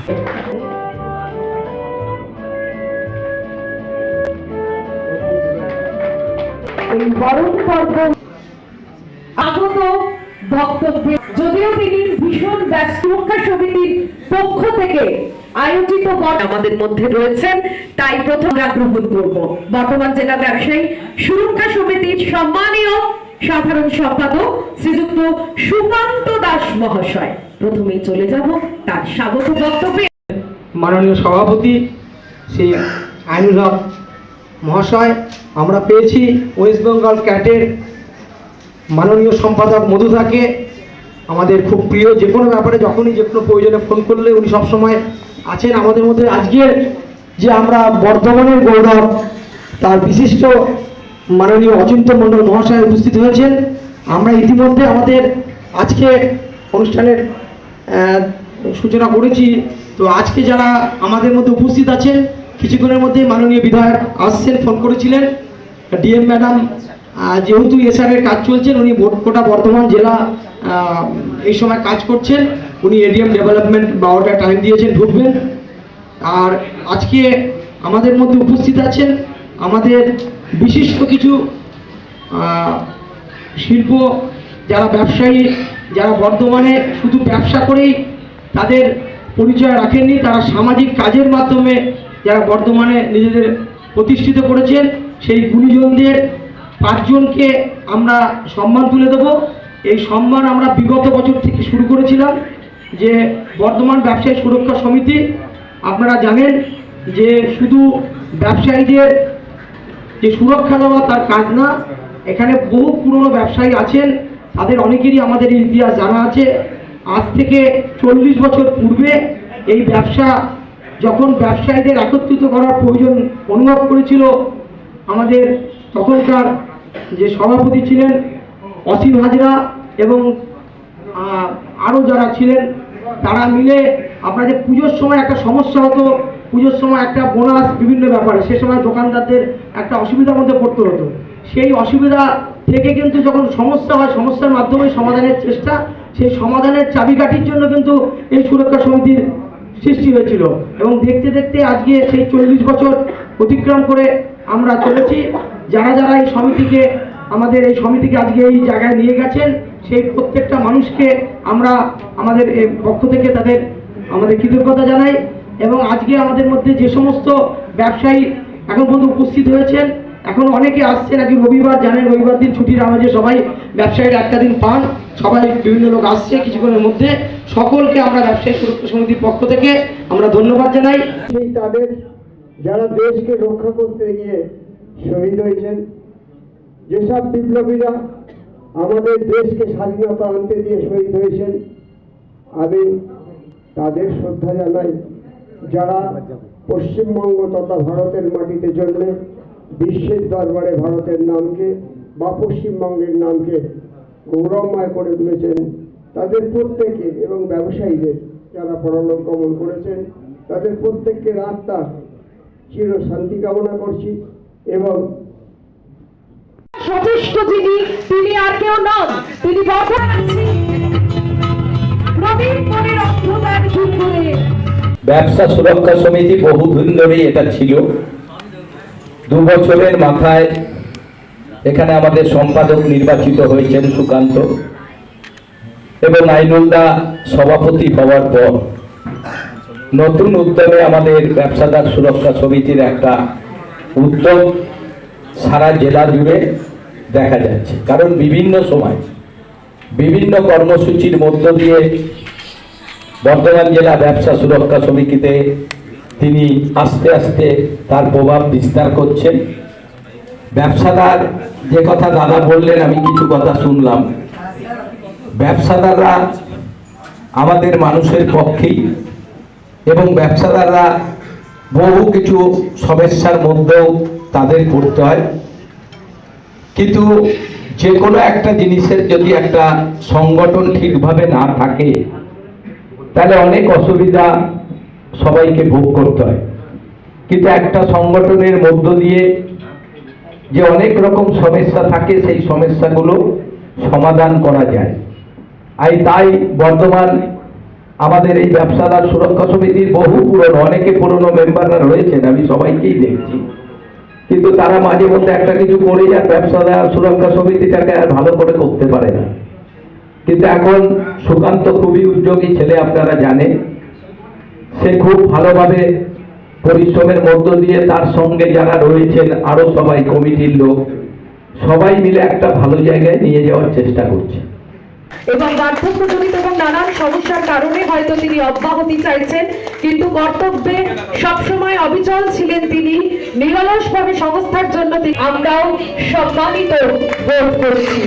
এই বরণ পর্ব আগত বক্তব্যে, যদিও তিনি ভীষণ ব্যস্ত, সুরক্ষা সমিতির পক্ষ থেকে আয়োজিত আমাদের মধ্যে রয়েছেন, তাই প্রথম গ্রহণ করব বর্তমান জেলা ব্যবসায়ী সুরক্ষা সমিতির সম্মানীয় সাধারণ সম্পাদক শ্রীযুক্ত সুকান্ত দাস মহাশয়। প্রথমেই চলে যাব তার স্বাগত বক্তব্যে। মাননীয় সভাপতি শ্রী আইনুল হক মহাশয়, আমরা পেয়েছি ওয়েস্ট বেঙ্গল ক্যাটের মাননীয় সম্পাদক মধুদাকে, আমাদের খুব প্রিয়, যে কোনো ব্যাপারে যখনই যে কোনো প্রয়োজনে ফোন করলে উনি সবসময় আছেন আমাদের মধ্যে। আজকের যে আমরা বর্ধমানের গৌরব, তার বিশিষ্ট মাননীয় অচিন্ত মণ্ডল মহাশয় উপস্থিত হয়েছেন। আমরা ইতিমধ্যে আমাদের আজকে অনুষ্ঠানের সূচনা করেছি। তো আজকে যারা আমাদের মধ্যে উপস্থিত আছেন, কিছুক্ষণের মধ্যে মাননীয় বিধায়ক আসছেন, ফোন করেছিলেন। ডিএম ম্যাডাম যেহেতু এসআরের কাজ চলছেন, উনি গোটা বর্ধমান জেলা এই সময় কাজ করছেন, উনি এডিএম ডেভেলপমেন্ট 12টা টাইম দিয়েছেন, ঢুকবেন। আর আজকে আমাদের মধ্যে উপস্থিত আছেন আমাদের বিশিষ্ট কিছু শিল্প, যারা ব্যবসায়ী, যারা বর্ধমানে শুধু ব্যবসা করেই তাদের পরিচয় রাখেননি, তারা সামাজিক কাজের মাধ্যমে যারা বর্ধমানে নিজেদের প্রতিষ্ঠিত করেছেন, সেই গুণীজনদের 5 জনকে আমরা সম্মান তুলে দেব। এই সম্মান আমরা বিগত বছর থেকে শুরু করেছিলাম, যে বর্ধমান ব্যবসায়ী সুরক্ষা সমিতি, আপনারা জানেন যে শুধু ব্যবসায়ীদের যে সুরক্ষা দেওয়া তার কাজ না, এখানে বহু পুরনো ব্যবসায়ী আছেন, তাদের অনেকেরই আমাদের ইতিহাস জানা আছে। আজ থেকে 40 বছর পূর্বে এই ব্যবসা যখন ব্যবসায়ীদের একত্রিত করার প্রয়োজন অনুভব করেছিল, আমাদের তখনকার যে সভাপতি ছিলেন অসীম হাজরা এবং আরও যারা ছিলেন, তারা মিলে আপনাদের পুজোর সময় একটা সমস্যা হতো, পুজোর সময় একটা বোনাস বিভিন্ন ব্যাপারে, সে সময় দোকানদারদের একটা অসুবিধার মধ্যে পড়তে হতো। সেই অসুবিধা থেকে কিন্তু যখন সমস্যা হয়, সমস্যার মাধ্যমে সমাধানের চেষ্টা, সেই সমাধানের চাবিকাঠির জন্য কিন্তু এই সুরক্ষা সমিতির সৃষ্টি হয়েছিল। এবং দেখতে দেখতে আজকে সেই 40 বছর অতিক্রম করে আমরা চলেছি। যারা যারা এই সমিতিকে, আমাদের এই সমিতিকে আজকে এই জায়গায় নিয়ে গেছেন, সেই প্রত্যেকটা মানুষকে আমরা আমাদের পক্ষ থেকে তাদের আমাদের কৃতজ্ঞতা জানাই। এবং আজকে আমাদের মধ্যে যে সমস্ত ব্যবসায়ী এখন পর্যন্ত উপস্থিত হয়েছেন, এখন অনেকে আসছেন, আজকে রবিবার, জানেন রবিবার দিন ছুটির আমাদের সবাই ব্যবসায়ীরা একটা দিন পান, সবাই বিভিন্ন লোক আসছে কিছুক্ষণের মধ্যে। সকলকে আমরা ব্যবসায়ী সুরক্ষা সমিতির পক্ষ থেকে আমরা ধন্যবাদ জানাই। সেই তাদের যারা দেশকে রক্ষা করতে গিয়ে শহীদ হয়েছেন, যেসব বিপ্লবীরা আমাদের দেশকে স্বাধীনতা আনতে দিয়ে শহীদ হয়েছেন, আমি তাদের শ্রদ্ধা জানাই। যারা পশ্চিমবঙ্গ তথা ভারতের মাটিতে জন্মে বিশ্বের দরবারে ভারতের নামকে বা পশ্চিমবঙ্গের নামকে গৌরবময় করে তুলেছেন, তাদের প্রত্যেকে, এবং ব্যবসায়ীদের যারা পরলোক গমন করেছেন, তাদের প্রত্যেকের আত্মার চির শান্তি কামনা করছি। এবং সচেষ্ট যিনি, তিনি আর কেউ নন, তিনি ব্যবসা সুরক্ষা সমিতি বহুদিন ধরেই এটা ছিল। 2 বছরের মাথায় এখানে আমাদের সম্পাদক নির্বাচিত হয়েছেন সুকান্ত, এবং আইনুলদা সভাপতি হওয়ার পর নতুন উদ্যমে আমাদের ব্যবসাদার সুরক্ষা সমিতির একটা উদ্যোগ সারা জেলা জুড়ে দেখা যাচ্ছে। কারণ বিভিন্ন সময় বিভিন্ন কর্মসূচির মধ্য দিয়ে বর্ধমান জেলা ব্যবসা সুরক্ষা সমিতিতে তিনি আস্তে আস্তে তার প্রভাব বিস্তার করছেন। ব্যবসাদার যে কথা দাদা বললেন, আমি কিছু কথা শুনলাম। ব্যবসাদাররা আমাদের মানুষের পক্ষেই, এবং ব্যবসাদাররা বহু কিছু সমস্যার মধ্যেও তাদের পড়তে হয়। কিন্তু যে কোনো একটা জিনিসের যদি একটা সংগঠন ঠিকভাবে না থাকে, তাহলে অনেক অসুবিধা সবাইকে ভোগ করতে হয়। কিন্তু একটা সংগঠনের মধ্য দিয়ে যে অনেক রকম সমস্যা থাকে, সেই সমস্যাগুলো সমাধান করা যায়। তাই বর্তমান আমাদের এই ব্যবসাদার সুরক্ষা সমিতির বহু পুরনো, অনেকে পুরনো মেম্বাররা রয়েছেন, আমি সবাইকেই দেখছি, কিন্তু তারা মাঝে মধ্যে একটা কিছু করে যায়, ব্যবসাদার সুরক্ষা সমিতিটাকে আর ভালো করে করতে পারে না। কিন্তু এখন সুকান্ত খুবই উদ্যোগী ছেলে, আপনারা জানেন, সে খুব ভালোভাবে পরিশ্রমের মধ্য দিয়ে তার সঙ্গে যারা রয়েছেন আরো সবাই কমিটির লোক সবাই মিলে একটা ভালো জায়গায় নিয়ে যাওয়ার চেষ্টা করছে। এবং বার্ধক্যজনিত এবং নানান সমস্যার কারণে হয়তো তিনি অব্যাহতি চাইছেন, কিন্তু কর্তব্যে সবসময় অবিচল ছিলেন তিনি, নিরলসভাবে সংস্থার জন্য আমরাও সম্মানিত বোধ করছি।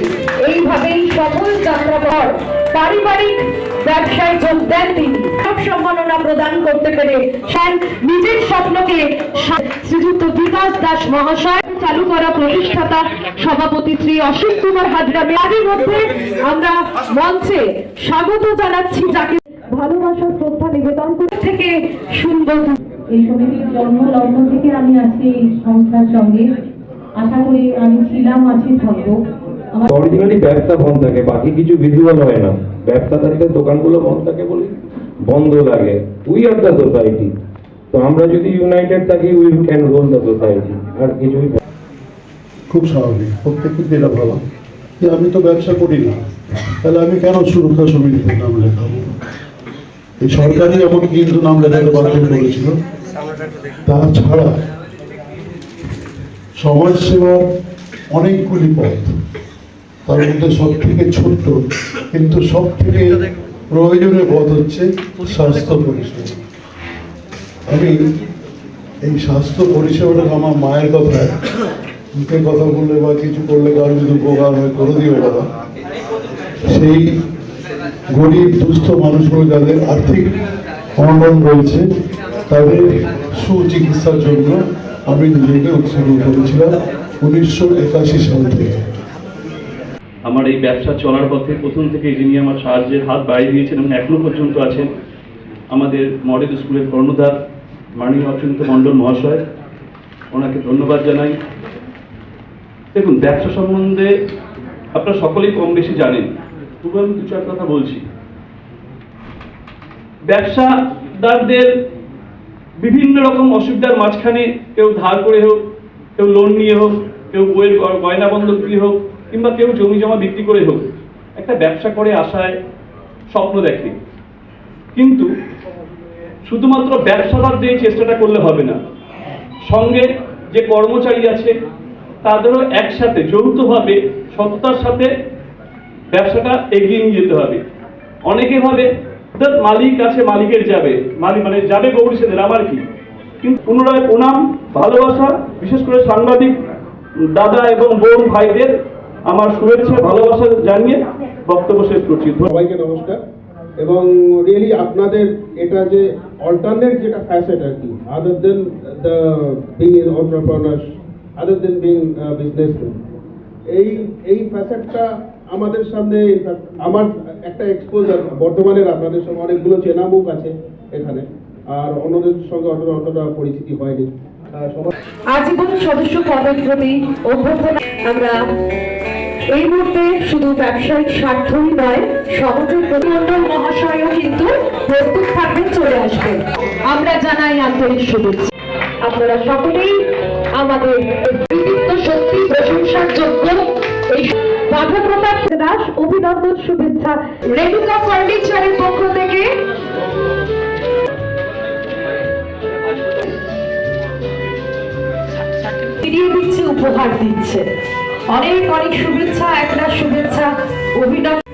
এইভাবেই সফল যাত্রাপথ পারিবারিক ব্যবসায় যোগ দেন তিনি। সব সম্মাননা প্রদান করতে পেরে নিজের স্বপ্নকে শ্রীযুক্ত বিকাশ দাস মহাশয় চালু করা প্রতিষ্ঠাতা সভাপতি শ্রী অশোক কুমার হাজরা মেয়াদের মধ্যে আমরা মঞ্চে স্বাগত জানাচ্ছি, যাকে ভালোবাসা শ্রদ্ধা নিবেদন থেকে সুন্দর। এই সমিতির জন্ম লগ্ন থেকে আমি আছি এই সংস্থার সঙ্গে, আশা করি আমি ছিলাম, আছি, থাকবো। আমার অরিজিনালি ব্যবসা বন্ধ থাকে, বাকি কিছু ভিজুয়াল হয় না। ব্যবসাদারদের দোকানগুলো বন্ধ থাকে বলে বন্ধ লাগে। We are the society. তো আমরা যদি ইউনাইটেড থাকি, we can rule the society. আর কিছুই খুব স্বাভাবিক, প্রত্যেকের যেটা ভালো যে আমি তো ব্যবসা করি না, তাহলে আমি কেন সুরক্ষা সমিতিতে নাম লেখাবো? এই সরকারই আমাকে কিন্তু নাম লেখাতে বাধ্য করেছিল। তাছাড়া সমাজসেবার অনেকগুলি পথ, তার মধ্যে সব থেকে ছোট্ট কিন্তু সব থেকে প্রয়োজনীয় পথ হচ্ছে স্বাস্থ্য পরিষেবা। আমি এই স্বাস্থ্য পরিষেবাটাকে আমার মায়ের কথায়, মুখে কথা বললে বা কিছু করলে কারো যদি উপকার হয় করে দিও বাবা, সেই গরিব দুস্থ মানুষগুলো যাদের আর্থিক অনটন রয়েছে তাদের সুচিকিৎসার জন্য আমি নিজেকে উৎসর্গ করেছিলাম 1981 সাল থেকে। আমার এই ব্যবসা চলার পথে প্রথম থেকে যিনি আমার সাহায্যের হাত বাড়িয়ে দিয়েছেন এবং এখনো পর্যন্ত আছেন আমাদের মডেল স্কুলের কর্ণধার মাননীয় অচ্যুত মণ্ডল মহাশয়, ওনাকে ধন্যবাদ জানাই। দেখুন, ব্যবসা সম্বন্ধে আপনারা সকলেই কম বেশি জানেন, তবু আমি দু চার কথা বলছি। ব্যবসাদারদের বিভিন্ন রকম অসুবিধার মাঝখানে কেউ ধার করে হোক, কেউ লোন নিয়ে হোক, কেউ বইয়ের গয়না বন্ধক দিয়ে হোক, কিংবা কেউ জমি জমা বিক্রি করে হোক, একটা ব্যবসা করে আশায় স্বপ্ন দেখে। কিন্তু শুধুমাত্র ব্যবসাদার দিয়ে চেষ্টাটা করলে হবে না, সঙ্গে যে কর্মচারী আছে তাদেরও একসাথে যৌথভাবে সততার সাথে ব্যবসাটা এগিয়ে নিয়ে যেতে হবে। অনেকে ভাবে মালিক আছে, মালিকের যাবে, মালিক মানে যাবে গৌরী সেদের, আমার কি। কিন্তু পুনরায় প্রণাম, ভালোবাসা, বিশেষ করে সাংবাদিক দাদা এবং বোন ভাইদের আমার শুভেচ্ছা ভালোবাসা জানিয়ে বক্তব্য শেষ করছি। সবাইকে নমস্কার। এবং রিয়েলি আপনাদের এটা যে অল্টারনেট যেটা ফ্যাসেট আর কি, other than the being entrepreneurs, other than being businessman, এই ফ্যাসেটটা আমাদের সামনে, আমার একটা এক্সপোজার বর্ধমানের আপনাদের সঙ্গে অনেকগুলো চেনা মুখ আছে এখানে, আর অন্যদের সঙ্গে অতটা পরিচিতি হয়নি। আজীবন সদস্য পদের প্রতি অভ্যর্থনা। আমরা এই মুহূর্তে শুধু ব্যবসায়িক স্বার্থই নয়, সমাজের প্রতিমন্ডল মহাশয়ও কিন্তু প্রস্তুত থাকবেন, চলে আসবেন। আমরা জানাই আন্তরিক শুভেচ্ছা। আপনারা সকলেই আমাদের কৃতিত্ব সত্যি প্রশংসার যোগ্য। এই বাধা প্রতাপ দাস, অভিনন্দন, শুভেচ্ছা রেণুকা ফার্নিচারের পক্ষ থেকে। ফিরিয়ে দিচ্ছে, উপহার দিচ্ছে। অনেক অনেক শুভেচ্ছা, একটা শুভেচ্ছা, অভিনন্দন।